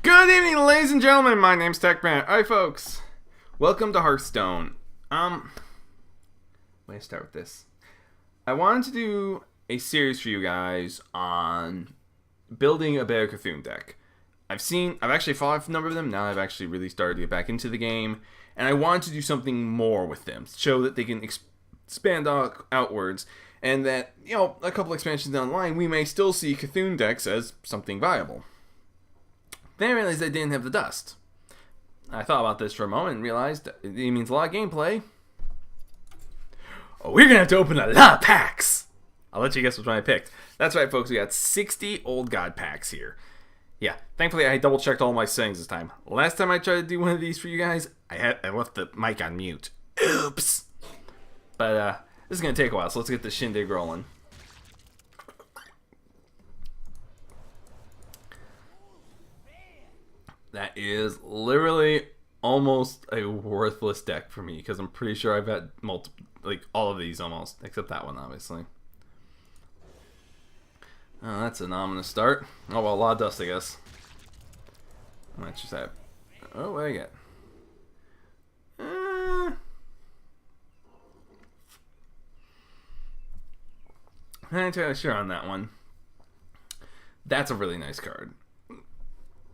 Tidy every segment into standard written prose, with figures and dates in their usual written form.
Good evening, ladies and gentlemen. My name's TechMan. Alright, folks. Welcome to Hearthstone. Let me start with this. I wanted to do a series for you guys on building a better Cthulhu deck. I've actually fought a number of them. Now I've actually really started to get back into the game. And I wanted to do something more with them. Show that they can expand outwards. And that, a couple expansions down the line, we may still see Cthulhu decks as something viable. Then I realized I didn't have the dust. I thought about this for a moment and realized it means a lot of gameplay. Oh, we're going to have to open a lot of packs. I'll let you guess which one I picked. That's right, folks. We got 60 Old God packs here. Yeah, thankfully I double checked all my settings this time. Last time I tried to do one of these for you guys, I left the mic on mute. Oops. But this is going to take a while, so let's get the shindig rolling. That is literally almost a worthless deck for me because I'm pretty sure I've had all of these almost, except that one, obviously. Oh, that's an ominous start. Oh, well, a lot of dust, I guess. Let's just have... Oh, what do I get? I'm not entirely sure on that one. That's a really nice card.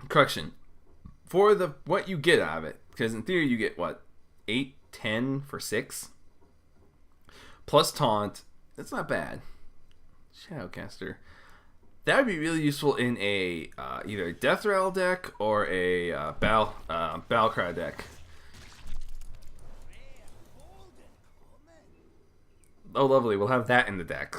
Correction. For what you get out of it, because in theory you get, 8, 10 for 6? Plus Taunt. That's not bad. Shadowcaster. That would be really useful in a either a Death Rattle deck or a Battlecry deck. Oh, lovely. We'll have that in the deck.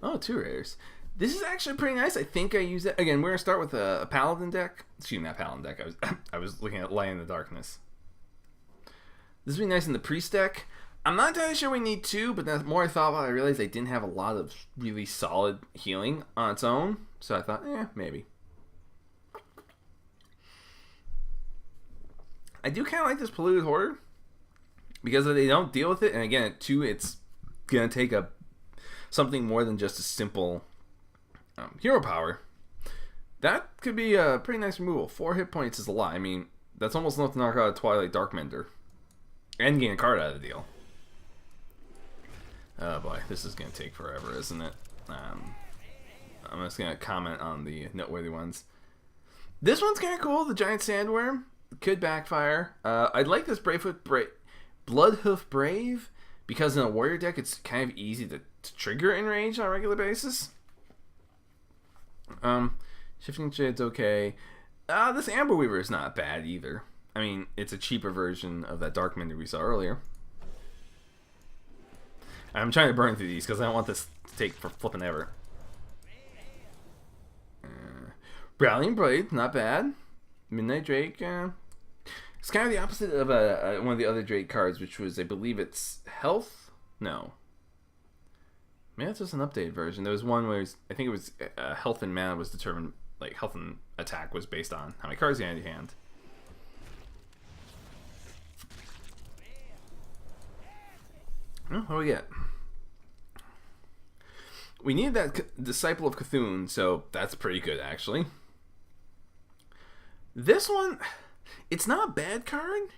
Oh, 2 rares. This is actually pretty nice. I think I use it. Again, we're going to start with a Paladin deck. Excuse me, not Paladin deck. I was looking at Light in the Darkness. This would be nice in the Priest deck. I'm not entirely sure we need 2, but the more I thought about it, I realized I didn't have a lot of really solid healing on its own. So I thought, maybe. I do kind of like this Polluted Hoarder. Because they don't deal with it, and again, at 2, it's going to take something more than just a simple hero power. That could be a pretty nice removal. 4 hit points is a lot. I mean, that's almost enough to knock out a Twilight Darkmender. And gain a card out of the deal. Oh boy, this is going to take forever, isn't it? I'm just going to comment on the noteworthy ones. This one's kind of cool, the Giant Sandworm. Could backfire. I'd like this Bloodhoof Brave, because in a warrior deck it's kind of easy to trigger in range on a regular basis. Shifting Shade's okay. This Amber Weaver is not bad either. I mean, it's a cheaper version of that Darkmender we saw earlier. I'm trying to burn through these because I don't want this to take for flipping ever. Rallying Blade, not bad. Midnight Drake, it's kind of the opposite of one of the other Drake cards, which was, I believe it's Health? No. Maybe that's just an updated version. There was one where I think it was Health and Mana was determined, like Health and Attack was based on how many cards you had in your hand. Oh, what do we get? We need that Disciple of Cthulhu, so that's pretty good, actually. This one... It's not a bad card,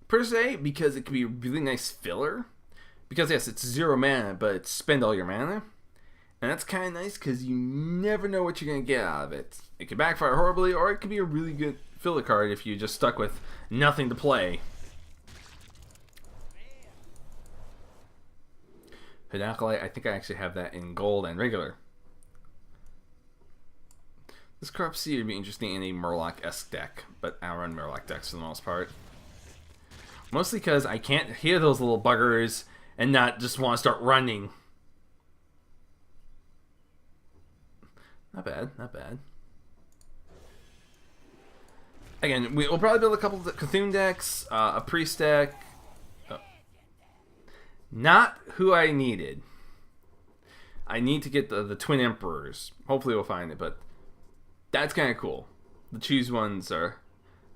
per se, because it could be a really nice filler. Because, yes, it's 0 mana, but it's spend all your mana. And that's kind of nice, because you never know what you're going to get out of it. It could backfire horribly, or it could be a really good filler card if you're just stuck with nothing to play. Hidalcolite, I think I actually have that in gold and regular. This Corrupt Seed would be interesting in a Murloc-esque deck, but I run Murloc decks for the most part. Mostly because I can't hear those little buggers and not just want to start running. Not bad, not bad. Again, we'll probably build a couple of Cthulhu decks, a Priest deck. Oh. Not who I needed. I need to get the Twin Emperors. Hopefully we'll find it, but... That's kind of cool. The choose ones are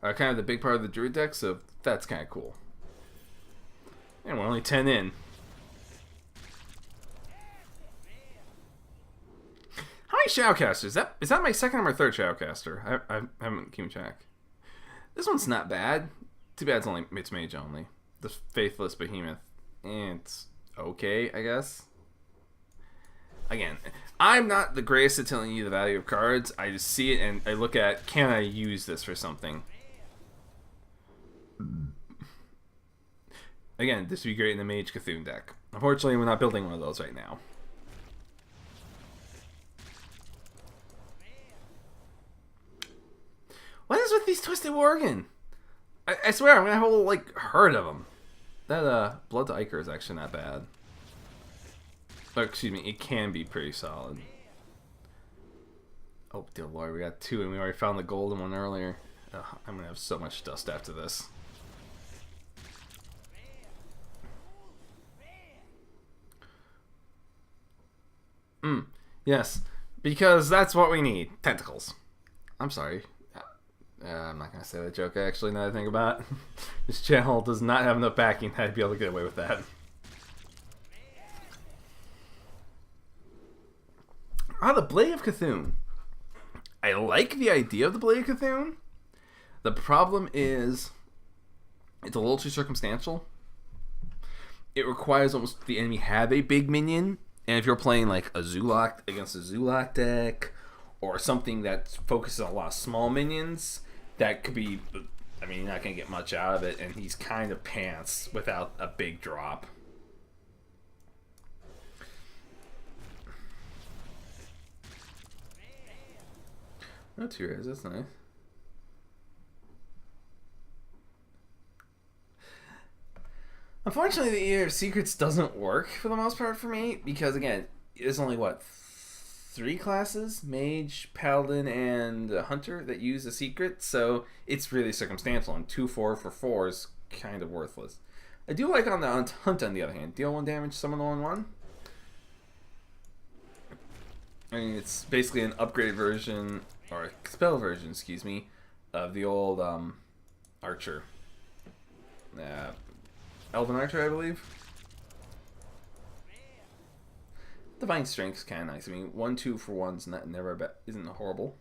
kind of the big part of the Druid deck, so that's kind of cool. And we're only 10 in. How many Shadowcasters? Is that my second or my third Shadowcaster? I haven't kept track. This one's not bad. Too bad it's mage only. The Faithless Behemoth. And it's okay, I guess. Again, I'm not the greatest at telling you the value of cards. I just see it and I look at, can I use this for something? Again, this would be great in the Mage Cthulhu deck. Unfortunately, we're not building one of those right now. What is with these Twisted Worgen? I swear, I'm gonna have a whole, like, herd of them. That, Blood to Ichor is actually not bad. Oh, excuse me, it can be pretty solid. Oh, dear lord, we got 2 and we already found the golden one earlier. Ugh, I'm gonna have so much dust after this. Yes, because that's what we need. Tentacles. I'm sorry. I'm not gonna say that joke actually, now that I think about it. This channel does not have enough backing to be able to get away with that. The Blade of Cthulhu. I like the idea of the Blade of Cthulhu. The problem is, it's a little too circumstantial. It requires almost the enemy have a big minion, and if you're playing like a Zulak against a Zulak deck, or something that focuses on a lot of small minions, that could be, I mean, you're not going to get much out of it, and he's kind of pants without a big drop. No 2 rares, that's nice. Unfortunately, the Ear of Secrets doesn't work for the most part for me, because again, there's only, what, 3 classes? Mage, Paladin, and Hunter that use a secret, so it's really circumstantial, and 2-4 for 4 is kind of worthless. I do like on the Hunt, on the other hand. Deal 1 damage, summon 1/1. I mean, it's basically an upgraded version, or a spell version, excuse me, of the old Archer. Elven Archer, I believe. Divine Strength's kind of nice. I mean, 1/2 for 1's isn't horrible.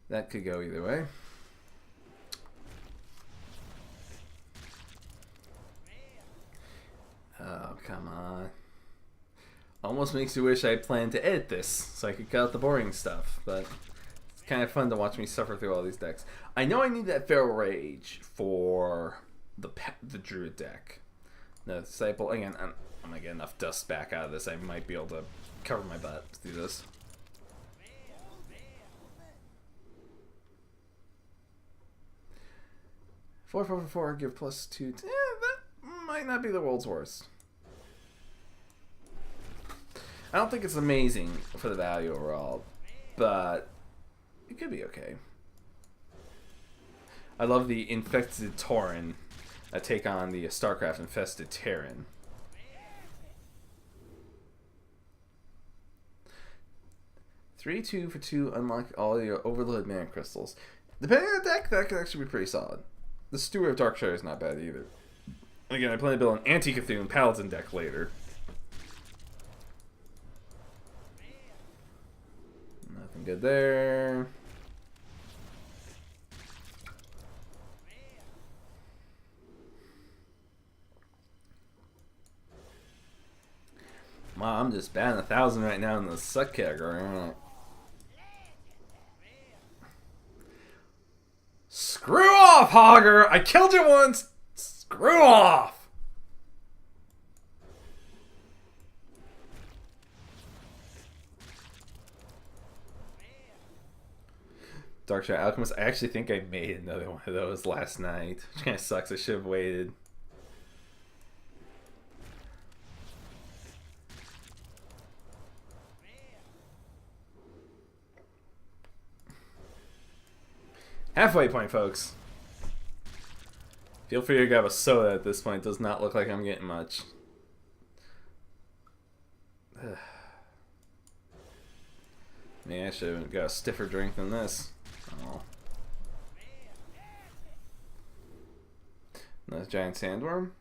That could go either way. Oh, come on. Almost makes you wish I planned to edit this so I could cut out the boring stuff, but it's kind of fun to watch me suffer through all these decks. I know I need that Feral Rage for the Druid deck. The Disciple, again, I'm going to get enough dust back out of this. I might be able to cover my butt through this. Four, 4, give +2. That might not be the world's worst. I don't think it's amazing for the value overall, but it could be okay. I love the Infested Tauren take on the StarCraft Infested Terran. Three, 2 for 2, unlock all your Overload Mana Crystals. Depending on the deck, that could actually be pretty solid. The Steward of Darkshire is not bad either. Again, I plan to build an Anti-Cthulhu Paladin deck later. Nothing good there. Wow, I'm just batting 1,000 right now in the suck category. Screw off, Hogger! I killed you once! Screw off! Darkshire Alchemist, I actually think I made another one of those last night. Which kind of sucks, I should have waited. Halfway point, folks. Feel free to grab a soda at this point. It does not look like I'm getting much. Man, I should have got a stiffer drink than this. Oh. That's giant sandworm.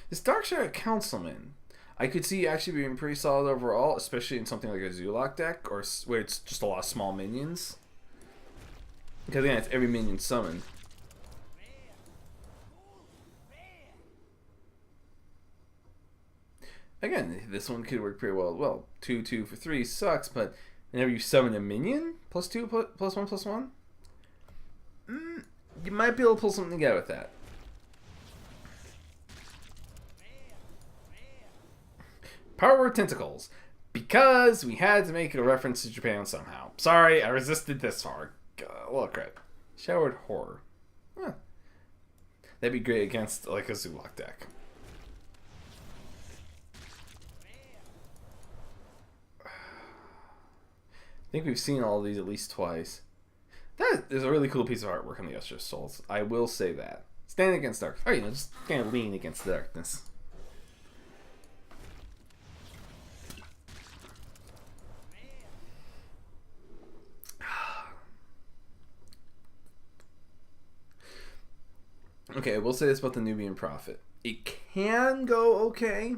This Darkshire Councilman, I could see actually being pretty solid overall, especially in something like a Zulok deck, or where it's just a lot of small minions. Because again, it's every minion summoned. Again, this one could work pretty well. Well, 2/2 for 3 sucks, but whenever you summon a minion, +2, +1/+1, you might be able to pull something together with that. Power Word Tentacles. Because we had to make a reference to Japan somehow. Sorry, I resisted this far. Well, crap. Showered Horror. Huh. That'd be great against like a Zulok deck. I think we've seen all of these at least twice. That is a really cool piece of artwork on the Usher Souls. I will say that. Stand against dark. Oh, just kind of lean against the darkness. Okay, I will say this about the Nubian Prophet. It can go okay,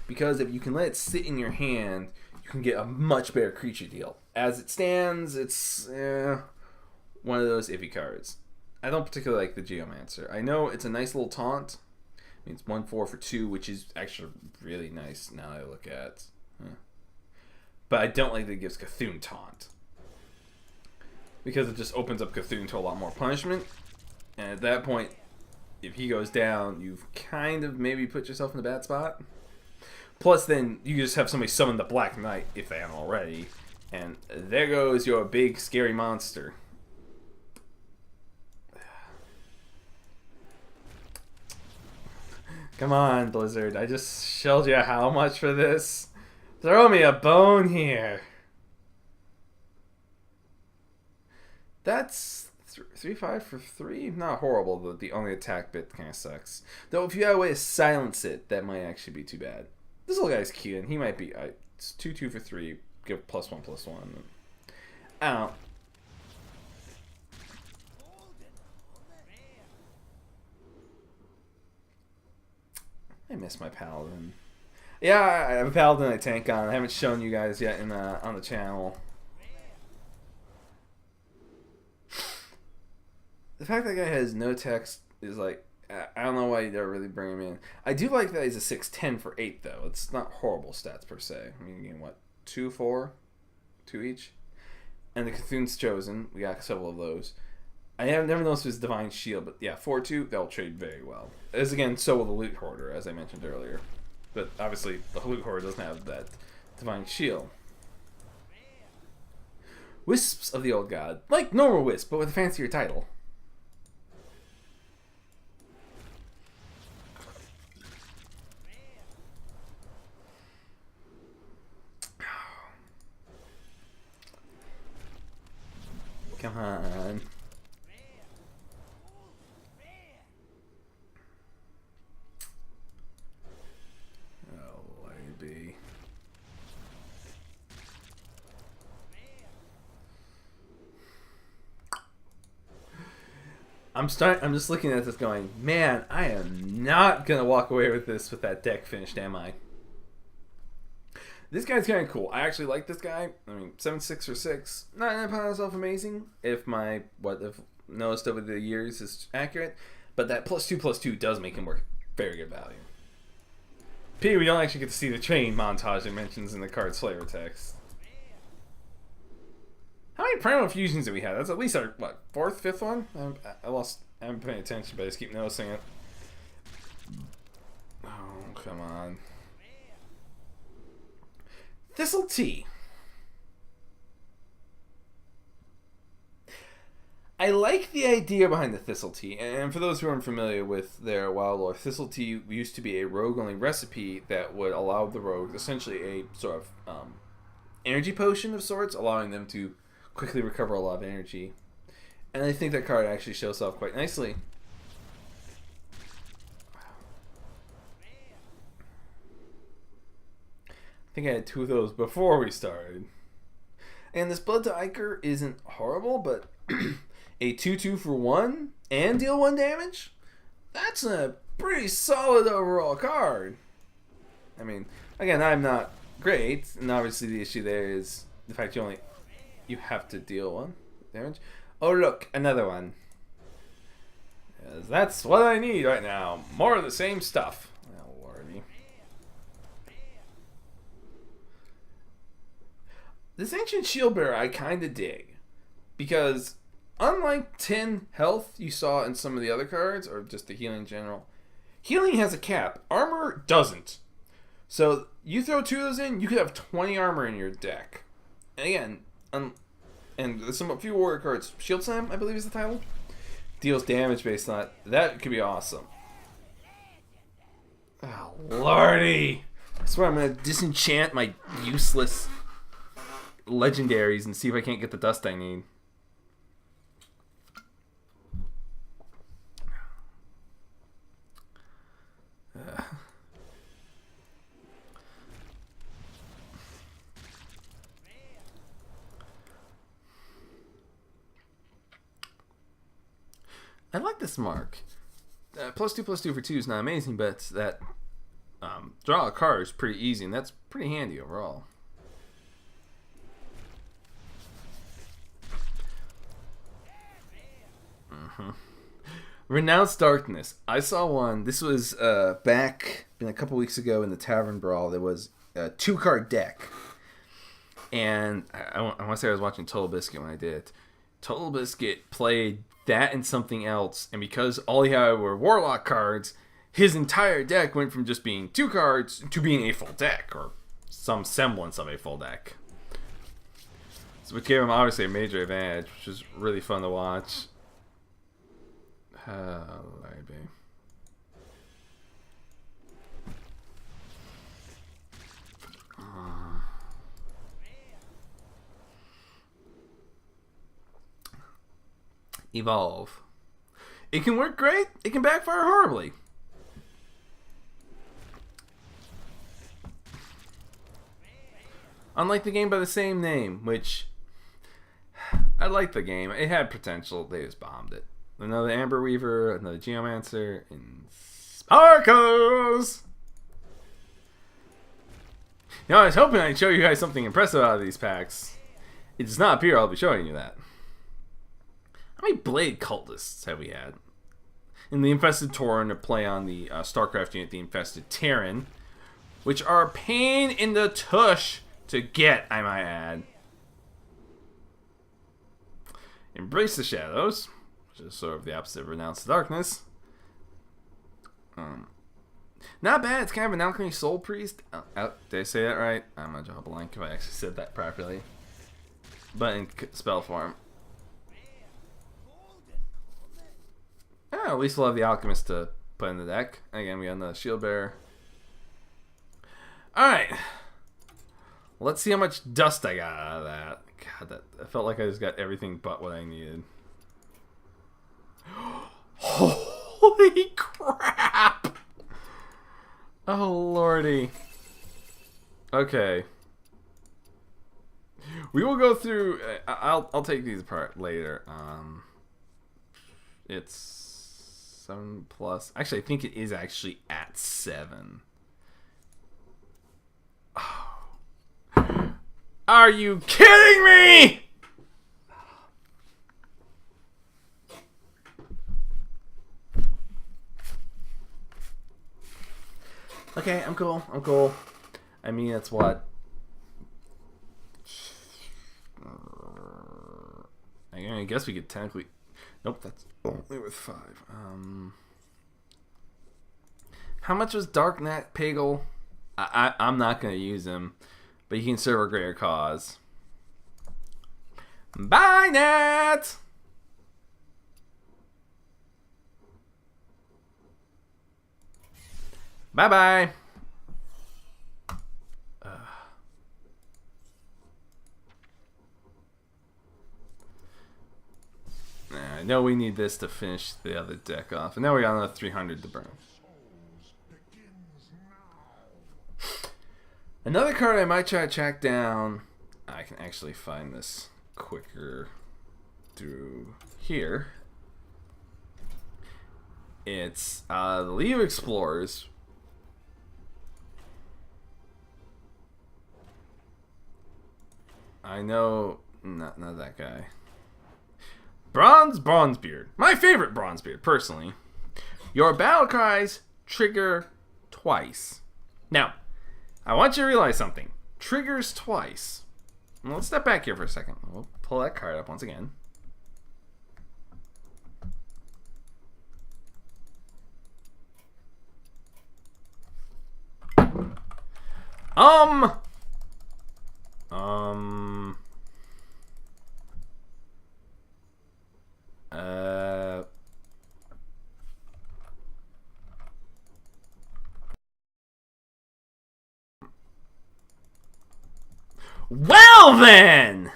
because if you can let it sit in your hand, you can get a much better creature deal. As it stands, it's one of those iffy cards. I don't particularly like the Geomancer. I know it's a nice little taunt. I mean, it's 1/4 for 2, which is actually really nice now that I look at. But I don't like that it gives Cthulhu taunt, because it just opens up Cthulhu to a lot more punishment. And at that point, if he goes down, you've kind of maybe put yourself in a bad spot. Plus, then you just have somebody summon the Black Knight, if they haven't already. And there goes your big, scary monster. Come on, Blizzard. I just shelled you how much for this? Throw me a bone here. That's 3/5 for 3. Not horrible, but the only attack bit kind of sucks. Though if you have a way to silence it, that might actually be too bad. This little guy's cute, and he might be. It's 2/2 for 3. Give +1/+1. I don't know. I miss my Paladin. Yeah, I have a Paladin I tank on. I haven't shown you guys yet in on the channel. The fact that guy has no text is like, I don't know why they're really bringing him in. I do like that he's a 6/10 for 8 though. It's not horrible stats per se. I mean, you get what, 2, 4, 2 each, and the Cthulhu's Chosen. We got several of those. I have never noticed his Divine Shield, but yeah, 4/2 they'll trade very well. As again, so will the Loot Hoarder, as I mentioned earlier. But obviously, the Loot Hoarder doesn't have that Divine Shield. Wisps of the Old God, like normal Wisp, but with a fancier title. Come on. Oh, lady. I'm just looking at this going, man, I am not gonna walk away with this with that deck finished, am I? This guy's kind of cool. I actually like this guy. I mean, 7/6 for 6. Not by itself amazing. If my what I've noticed over the years is accurate, but that +2/+2 does make him work very good value. P, we don't actually get to see the train montage it mentions in the card's flavor text. How many Primal Fusions do we have? That's at least our what, 4th, 5th one. I haven't paying attention, but I just keep noticing it. Oh, come on. Thistle Tea. I like the idea behind the Thistle Tea, and for those who aren't familiar with their WoW lore, Thistle Tea used to be a rogue-only recipe that would allow the rogue essentially a sort of energy potion of sorts, allowing them to quickly recover a lot of energy. And I think that card actually shows off quite nicely. I think I had 2 of those before we started. And this Blood to Ichor isn't horrible, but a 2/2 for 1 and deal 1 damage? That's a pretty solid overall card. I mean, again, I'm not great, and obviously the issue there is the fact you have to deal one damage. Oh look, another one. Yes, that's what I need right now. More of the same stuff. Oh lordy. This Ancient Shield Bearer I kinda dig. Because unlike 10 health you saw in some of the other cards, or just the healing in general, healing has a cap. Armor doesn't. So you throw 2 of those in, you could have 20 armor in your deck. And again, and there's a few warrior cards. Shield Slam, I believe is the title. Deals damage based on it. That could be awesome. Oh lordy! I swear I'm gonna disenchant my useless legendaries and see if I can't get the dust I need. I like this mark. +2/+2 for 2 is not amazing, but that draw a card is pretty easy, and that's pretty handy overall. Renounced Darkness. I saw one. This was back a couple weeks ago in the Tavern Brawl. There was a 2-card deck. And I want to say I was watching Total Biscuit when I did it. Total Biscuit played that and something else. And because all he had were Warlock cards, his entire deck went from just being 2 cards to being a full deck. Or some semblance of a full deck. So it gave him obviously a major advantage, which was really fun to watch. Maybe. Evolve. It can work great. It can backfire horribly. Unlike the game by the same name, which I like the game. It had potential. They just bombed it. Another Amber Weaver, another Geomancer, and Sparkles! You know, I was hoping I'd show you guys something impressive out of these packs. It does not appear I'll be showing you that. How many Blade Cultists have we had? In the Infested Tauren to play on the StarCraft unit, the Infested Terran, which are a pain in the tush to get, I might add. Embrace the Shadows. Just sort of the opposite of Renounce the Darkness. Not bad. It's kind of an Alchemy Soul Priest. Did I say that right? I'm gonna draw a blank if I actually said that properly. But in spell form. At least we'll have the Alchemist to put in the deck. Again, we got the Shield Bearer. Alright. Let's see how much dust I got out of that. God, I felt like I just got everything but what I needed. Holy crap! Oh lordy. Okay. We will go through. I'll take these apart later. It's 7+. Actually, I think it is actually at 7. Oh. Are you kidding me? Okay, I'm cool. I'm cool. I mean, it's what? I guess we could technically... Nope, that's only with 5. How much was Dark Nat Pagel? I'm not going to use him, but he can serve a greater cause. Bye, Nat! Bye-bye. I know we need this to finish the other deck off. And now we got another 300 to burn. Another card I might try to track down. I can actually find this quicker through here. It's the League of Explorers. I know, not that guy. Bronzebeard. My favorite Bronzebeard, personally. Your battle cries trigger twice. Now, I want you to realize something. Triggers twice. Well, let's step back here for a second. We'll pull that card up once again. Well then,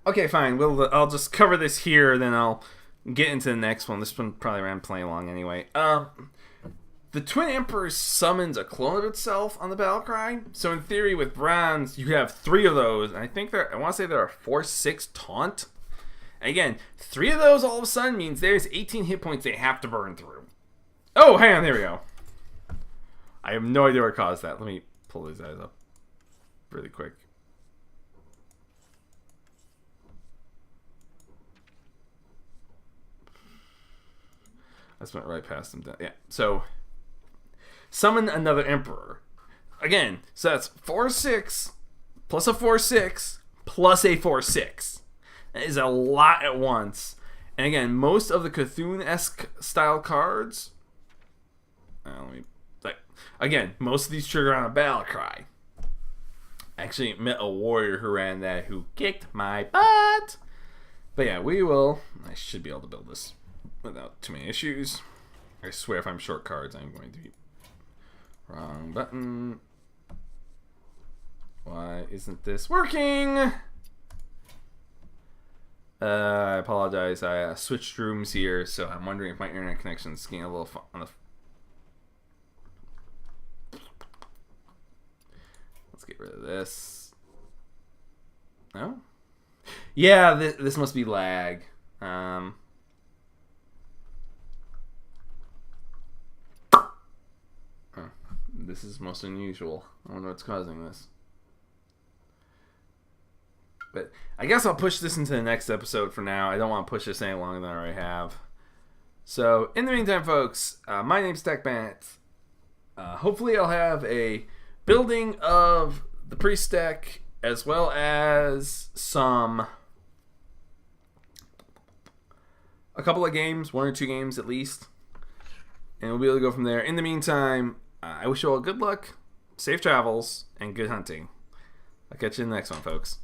okay, fine. I'll just cover this here, then I'll get into the next one. This one probably ran plenty long anyway. The Twin Emperor summons a clone of itself on the battle cry. So in theory, with bronze, you have 3 of those. And I think I want to say there are 4/6 taunt. And again, 3 of those all of a sudden means there's 18 hit points they have to burn through. Oh, hang on, there we go. I have no idea what caused that. Let me pull these guys up really quick. I just went right past them. Yeah, so summon another Emperor. Again, so that's 4/6 plus a 4/6 plus a 4/6. That is a lot at once. And again, most of the Cthulhu-esque style cards. Again, most of these trigger on a battle cry. I actually met a warrior who ran that who kicked my butt. But yeah, I should be able to build this without too many issues. I swear if I'm short cards, I'm going to be... Wrong button. Why isn't this working? I apologize. I switched rooms here, so I'm wondering if my internet connection is getting a little on the... Let's get rid of this. No? Yeah, this must be lag. This is most unusual. I wonder what's causing this. But I guess I'll push this into the next episode for now. I don't want to push this any longer than I already have. So, in the meantime, folks, my name's TechBant. Hopefully I'll have a building of the priest deck as well as a couple of games, 1 or 2 games at least. And we'll be able to go from there. In the meantime, I wish you all good luck, safe travels, and good hunting. I'll catch you in the next one, folks.